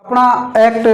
अपना act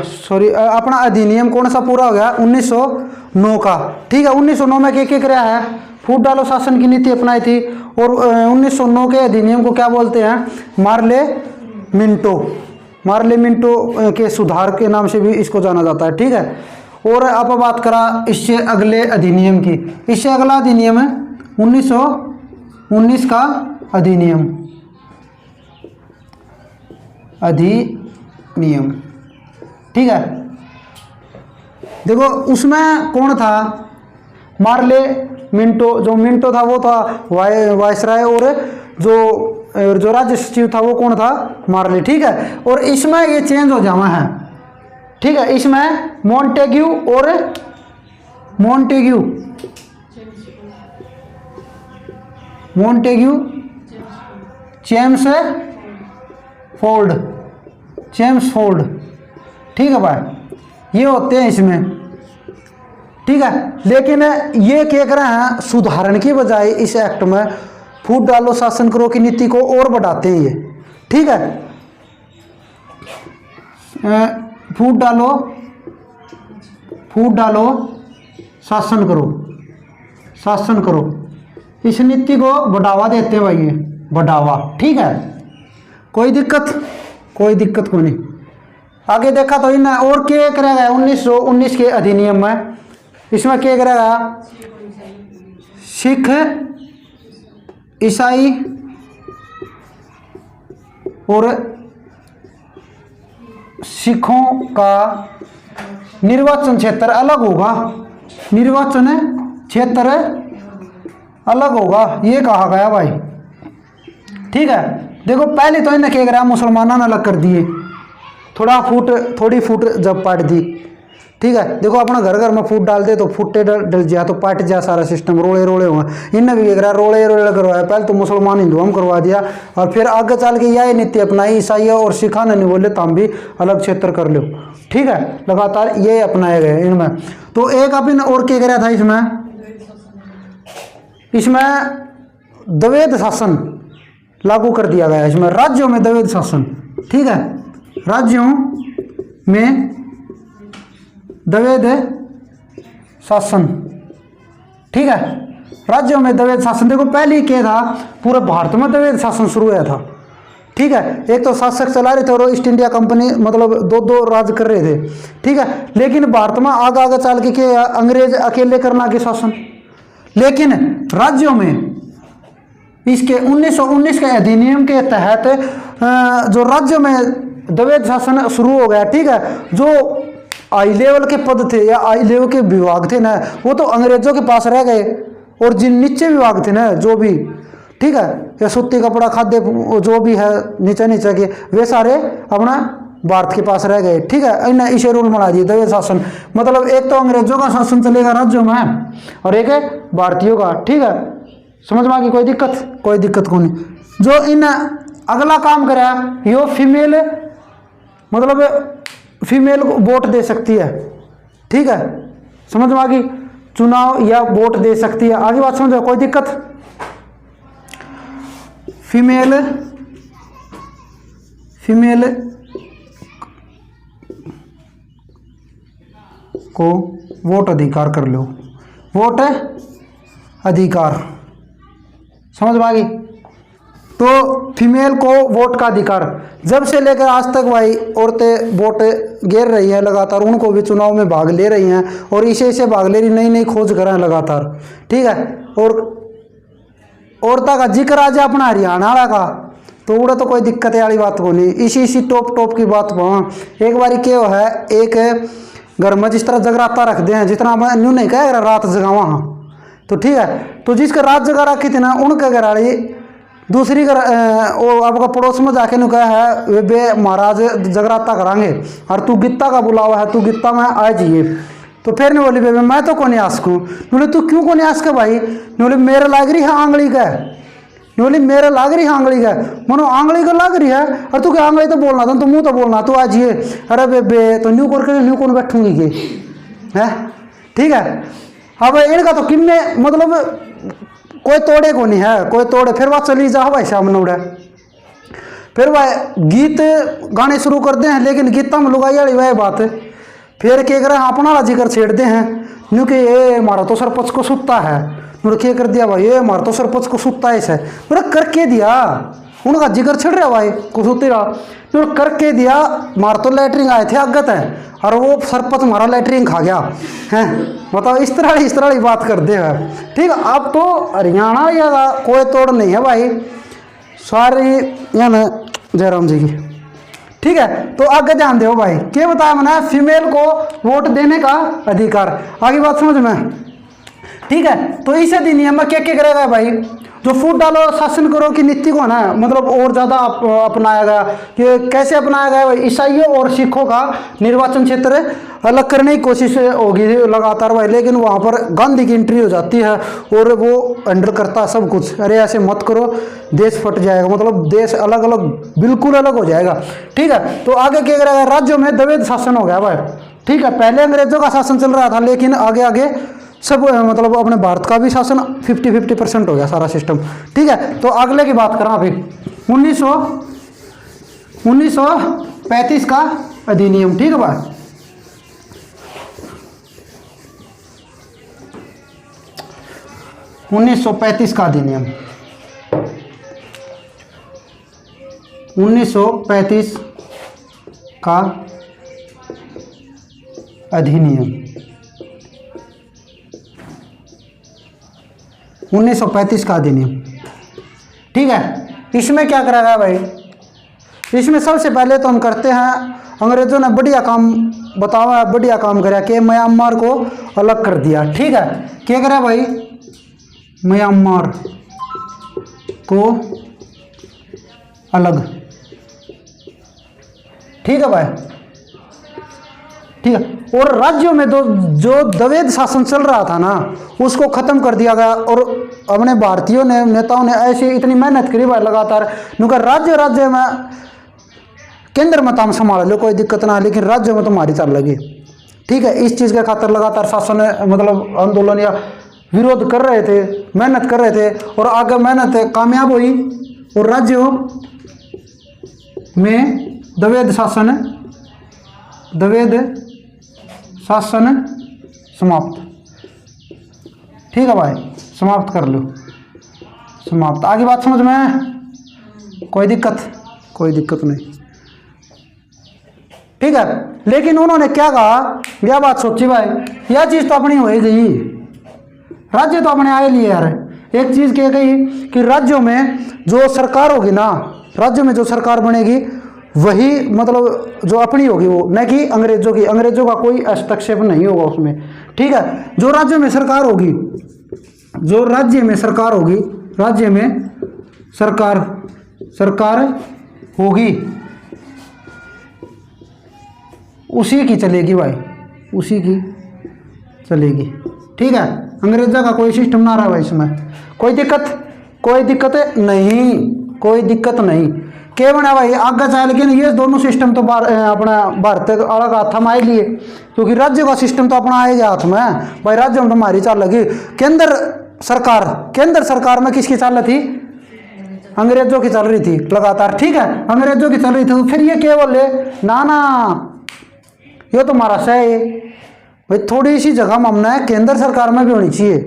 sorry अपना अधिनियम कौन सा पूरा हो गया 1909 का। ठीक है, 1909 में क्या क्या कराया है, फूट डालो शासन की नीति अपनाई थी। और 1909 के अधिनियम को क्या बोलते हैं, मार्ले मिंटो के सुधार के नाम से भी इसको जाना जाता है। ठीक है, और अब बात करा इससे अगले अधिनियम की। इससे अगला अधिनियम है 1919 का अधिनियम। ठीक है, देखो उसमें कौन था, मार्ले मिंटो। जो मिंटो था वो था वायसराय, और जो राज्य सचिव था वो कौन था, मार्ले। ठीक है, और इसमें ये चेंज हो जावा है। ठीक है, इसमें मॉन्टेग्यू और जेम्स फोर्ड। ठीक है भाई, ये होते हैं इसमें। ठीक है, लेकिन ये क्या कर रहे हैं, सुधारण की बजाय इस एक्ट में फूट डालो शासन करो की नीति को और बढ़ाते हैं ये। ठीक है, फूट डालो शासन करो इस नीति को बढ़ावा देते हैं भाई, ये बढ़ावा। ठीक है, कोई दिक्कत को नहीं। आगे देखा तो इन और क्या करेगा 1919 के अधिनियम में, इसमें क्या करेगा, सिख ईसाई और सिखों का निर्वाचन क्षेत्र अलग होगा, ये कहा गया भाई। ठीक है, देखो पहले तो इन्हें क्या करा, मुसलमानों ने अलग कर दिए, थोड़ी फूट जब पाट दी। ठीक है, देखो अपना घर में फूट डालते तो फूटे डल जाए तो पाट जाए सारा सिस्टम, रोले हुए। इनने भी करा रोले करवाया, पहले तो मुसलमान हिंदू हम करवा दिया, और फिर आगे चल के यह नीति अपनाई ईसाई और सिखा ने नहीं बोले तो हम भी अलग क्षेत्र कर लो। ठीक है, लगातार ये अपनाए गए इनमें। तो एक अपन और क्या करा था इसमें द्वैध शासन लागू कर दिया गया। इसमें राज्यों में द्वैध शासन। ठीक है, राज्यों में द्वैध शासन। ठीक है, राज्यों में द्वैध शासन। देखो पहले क्या था, पूरे भारत में द्वैध शासन शुरू हुआ था। ठीक है, एक तो शासक चला रहे थे और ईस्ट इंडिया कंपनी मतलब दो राज कर रहे थे। ठीक है, लेकिन भारत में आगे चल के क्या, अंग्रेज अकेले करना के शासन। लेकिन राज्यों में इसके 1919 के अधिनियम के तहत जो राज्य में द्वैध शासन शुरू हो गया। ठीक है, जो हाई लेवल के पद थे या हाई लेवल के विभाग थे ना, वो तो अंग्रेजों के पास रह गए, और जिन नीचे विभाग थे ना जो भी, ठीक है, या सूती कपड़ा खाद्य जो भी है नीचे के, वे सारे अपना भारत के पास रह गए। ठीक है, इन्हें इसे रूल बना दिए द्वैध शासन। मतलब एक तो अंग्रेजों का शासन चलेगा राज्यों में, और एक है भारतीयों का। ठीक है, समझ में आ गई, कोई दिक्कत को नहीं। जो इन अगला काम करा यो फीमेल वोट दे सकती है। ठीक है, समझ में आ गई, चुनाव या वोट दे सकती है। आगे बात समझो, कोई दिक्कत। फीमेल को वोट अधिकार कर लो, वोट अधिकार। समझ में आ गई, तो फीमेल को वोट का अधिकार। जब से लेकर आज तक भाई औरतें वोट घेर रही हैं लगातार, उनको भी चुनाव में भाग ले रही हैं, और इसे भाग ले रही, नई खोज कर रहे हैं लगातार। ठीक है, और औरता का जिक्र आज अपना हरियाणा का, तो उड़ा तो कोई दिक्कत वाली बात को नहीं। इसी टॉप की बात को एक बारी क्या है, एक घर में जिस तरह जगराता रखते हैं, जितना न्यू नहीं कह रात जगावा। तो ठीक है, तो जिसका रात जगा रखी थी ना, उनका घर वाली दूसरी घर वो आपका पड़ोस में जाके नु कहा है वे बे महाराज जगराता करांगे, और तू गित्ता का बुलावा है, तू गित्ता में आ जाइए। तो फिर नहीं बोली बेबे मैं तो कौन आसकूँ। बोले तू क्यों कौन आसक भाई। बोले मेरे लाग रही है आंगली का। बोली मेरे लाग रही है आंगली का। मनो आंगली का लाग रही है, और तू क्या आंगली तो बोलना था, तो मुँह तो बोलना, तू आ जाइए। अरे बेबे तो न्यू करके न्यू कौन बैठूंगी के है। ठीक है, अब इनका तो किन्ने मतलब कोई तोड़े को नहीं है, कोई तोड़े फिर बात चली जा भाई सामने उड़े। फिर वह गीत गाने शुरू करते हैं, लेकिन गीता में लुगाई वाली वह बात है। फिर क्या करे, अपना वाला जिक्र छेड़ते हैं, न्यू कि ये हमारा तो सरपंच को सुत्ता है, मेरे क्या कर दिया भाई, ये हमारा तो सरपंच को सुत्ता ऐसा है, मेरा करके दिया, उनका जिक्र छिड़ रहा भाई को सुती रहा, मेरे करके दिया, मार तो लैटरिन आए थे अगत है, और वो सरपंच हमारा लैटरिन खा गया है। बताओ, इस तरह की बात करते हैं। ठीक है, अब तो हरियाणा या कोई तोड़ नहीं है भाई, सारी या ना जयराम जी की। ठीक है, तो आगे ध्यान दो भाई, क्या बताया मैंने, फीमेल को वोट देने का अधिकार, आगे बात समझ में। ठीक है, तो इस अधिनियम में क्या क्या करेगा भाई, जो फूट डालो शासन करो की नीति को ना मतलब और ज़्यादा अपनाया गया, कि कैसे अपनाया गया भाई, ईसाइयों और सिखों का निर्वाचन क्षेत्र अलग करने की कोशिश होगी लगातार भाई, लेकिन वहाँ पर गांधी की एंट्री हो जाती है और वो अंडर करता है सब कुछ, अरे ऐसे मत करो देश फट जाएगा, मतलब देश अलग अलग बिल्कुल अलग हो जाएगा। ठीक है, तो आगे क्या करेगा, राज्यों में द्वैध शासन हो गया भाई। ठीक है, पहले अंग्रेजों का शासन चल रहा था, लेकिन आगे आगे सब मतलब अपने भारत का भी शासन 50-50% हो गया सारा सिस्टम। ठीक है, तो अगले की बात करें अभी 1935 का अधिनियम। ठीक है भाई, 1935 का अधिनियम, 1935 का अधिनियम, 1935 का अधिनियम। ठीक है, इसमें क्या करा गया भाई, इसमें सबसे पहले तो हम करते हैं, अंग्रेजों ने बढ़िया काम बताओ, बढ़िया काम करा कि म्यांमार को अलग कर दिया। ठीक है, क्या करा भाई, म्यांमार को अलग। ठीक है भाई, ठीक है, और राज्यों में जो द्वैध शासन चल रहा था ना, उसको खत्म कर दिया गया, और अपने भारतीयों ने नेताओं ने ऐसे इतनी मेहनत करी भाई लगातार, क्योंकि राज्य में केंद्र में ताम संभाल लो कोई दिक्कत ना, लेकिन राज्य में तुम्हारी चाल लगी। ठीक है, इस चीज़ के खातर लगातार शासन मतलब आंदोलन या विरोध कर रहे थे, मेहनत कर रहे थे, और आगे मेहनत कामयाब हुई और राज्यों में द्वैध शासन समाप्त। ठीक है भाई, समाप्त कर लो, समाप्त। आगे बात समझ में, कोई दिक्कत नहीं। ठीक है, लेकिन उन्होंने क्या कहा, यह बात सोची भाई, यह चीज़ तो अपनी हो ही गई, राज्य तो अपने आए लिए यार। एक चीज़ क्या कही कि राज्यों में जो सरकार होगी ना, राज्यों में जो सरकार बनेगी वही मतलब जो अपनी होगी, वो न कि अंग्रेजों की, अंग्रेजों का कोई हस्तक्षेप नहीं होगा उसमें। ठीक है, जो राज्य में सरकार होगी, राज्य में सरकार होगी, उसी की चलेगी भाई, उसी की चलेगी। ठीक है, अंग्रेजों का कोई सिस्टम ना रहा भाई इसमें, कोई दिक्कत नहीं। क्या बना भाई आगे चाहे, लेकिन ये दोनों सिस्टम तो अपना भारत अलग हाथ में आए लिए, क्योंकि राज्य का सिस्टम तो अपना आएगा हाथ में भाई, राज्य में तो हमारी चाल लगी। केंद्र सरकार में किसकी चाल थी, अंग्रेजों की चल रही थी लगातार। ठीक है, अंग्रेजों की चल रही थी, तो फिर ये क्या बोले, ना ये तो हमारा सही है भाई, थोड़ी सी जगह मामना है केंद्र सरकार में भी होनी चाहिए।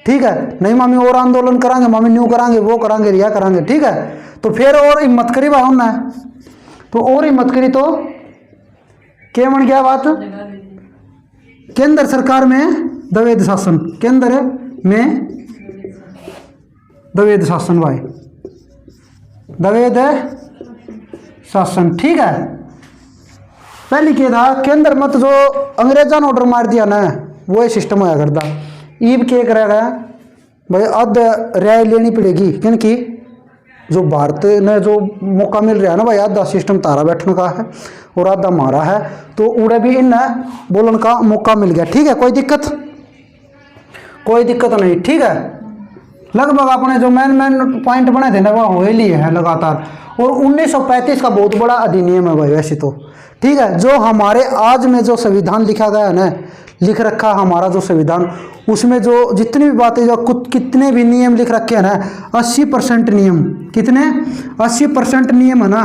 ठीक है, नहीं मामी और आंदोलन करांगे, मामी न्यू करांगे, वो करांगे, रिया करांगे। ठीक है, तो फिर और हिम्मत करी भाई हमने, तो और हिम्मत करी तो क्या बन गया बात, केंद्र सरकार में द्वैध शासन, केंद्र में द्वैध शासन भाई, द्वैध शासन। ठीक है, पहले क्या था, केंद्र मत जो अंग्रेजों ने ऑर्डर मार दिया ना, वो सिस्टम होया करता। ईब क्या करेगा भाई, अद राय लेनी पड़ेगी, क्योंकि जो भारत ने जो मौका मिल रहा है ना भाई, आधा सिस्टम तारा बैठने का है और आधा हमारा है, तो उड़े भी इन बोलन का मौका मिल गया। ठीक है, कोई दिक्कत नहीं। ठीक है, लगभग अपने जो मेन पॉइंट बने थे ना वो हो ही लिए हैं लगातार। और 1935 का बहुत बड़ा अधिनियम है भाई वैसे तो, ठीक है। जो हमारे आज में जो संविधान लिखा गया है ना, लिख रखा हमारा जो संविधान, उसमें जो जितनी भी बातें जो कितने भी नियम लिख रखे हैं ना, 80% नियम, कितने 80% नियम है ना,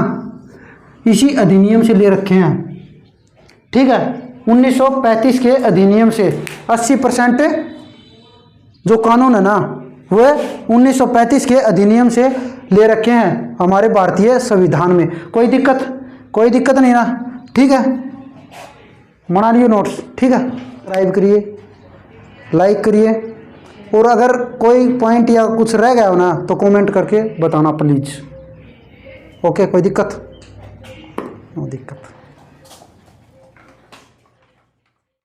इसी अधिनियम से ले रखे हैं, ठीक है। 1935 के अधिनियम से 80% जो कानून है ना वह 1935 के अधिनियम से ले रखे हैं हमारे भारतीय संविधान में। कोई दिक्कत नहीं ना, ठीक है। बना लियो नोट्स, ठीक है। सब्सक्राइब करिए, लाइक करिए, और अगर कोई पॉइंट या कुछ रह गया हो ना तो कमेंट करके बताना प्लीज़। ओके, कोई दिक्कत? नो दिक्कत।